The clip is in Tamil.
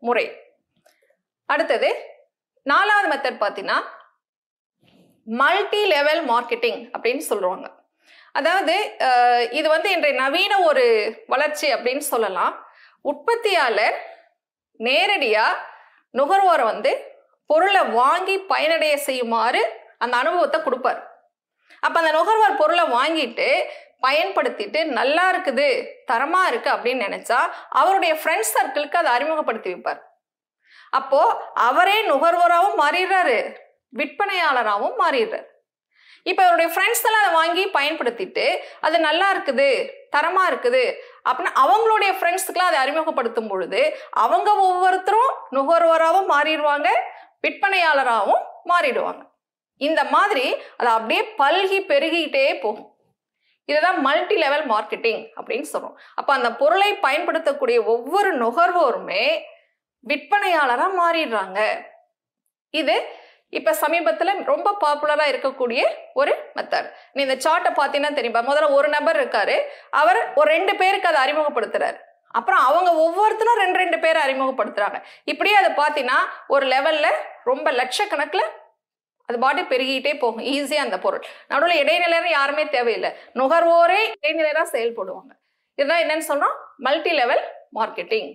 முறை. அடுத்தது 4வது மெத்தட் பார்த்தீங்கன்னா மல்டி லெவல் மார்க்கெட்டிங் அப்படின்னு சொல்லுவாங்க. அதாவது இது இன்றைய நவீன ஒரு வளர்ச்சி அப்படின்னு சொல்லலாம். உற்பத்தியாளர் நேரடியா நுகர்வோரை பொருளை வாங்கி பயனடைய செய்யுமாறு அந்த அனுபவத்தை கொடுப்பார். அப்ப அந்த நுகர்வோர் பொருளை வாங்கிட்டு பயன்படுத்திட்டு நல்லா இருக்குது, தரமா இருக்கு அப்படின்னு நினைச்சா அவருடைய ஃப்ரெண்ட்ஸ் சர்க்கிளுக்கு அதை அறிமுகப்படுத்தி வைப்பார். அப்போ அவரே நுகர்வோராகவும் மாறிடுறாரு, விற்பனையாளராகவும் மாறிடுறாரு. இப்ப அவருடைய ஃப்ரெண்ட்ஸ் எல்லாம் அதை வாங்கி பயன்படுத்திட்டு அது நல்லா இருக்குது, தரமா இருக்குது அப்படின்னு அவங்களுடைய ஃப்ரெண்ட்ஸுக்குலாம் அதை அறிமுகப்படுத்தும் பொழுது அவங்க ஒவ்வொருத்தரும் நுகர்வோராகவும் மாறிடுவாங்க, விற்பனையாளராகவும் மாறிடுவாங்க. இந்த மாதிரி அது அப்படியே பல்கி பெருகிட்டே போகும். இதுதான் மல்டி லெவல் மார்க்கெட்டிங் அப்படின்னு சொல்றோம். அப்ப அந்த பொருளை பயன்படுத்தக்கூடிய ஒவ்வொரு நுகர்வோருமே விற்பனையாளரா மாறிடுறாங்க. இது இப்ப சமீபத்துல ரொம்ப பாப்புலரா இருக்கக்கூடிய ஒரு மெத்தட். நீ இந்த சார்ட்டை பார்த்தீங்கன்னா தெரியுமா, முதல்ல ஒரு நபர் இருக்காரு, அவர் ஒரு 2 பேருக்கு அதை அறிமுகப்படுத்துறாரு. அப்புறம் அவங்க ஒவ்வொருத்தரும் 2 பேரை அறிமுகப்படுத்துறாங்க. இப்படியே அதை பார்த்தீங்கன்னா ஒரு லெவல்ல ரொம்ப லட்சக்கணக்கில் அது பாட்டு பெருகிட்டே போகும் ஈஸியா. அந்த பொருள் நடுவில் இடைநிலையா யாருமே தேவையில்லை, நுகர்வோரே இடைநிலையா செயல்படுவாங்க. இதுதான் என்னன்னு சொல்றோம், மல்டி லெவல் மார்க்கெட்டிங்.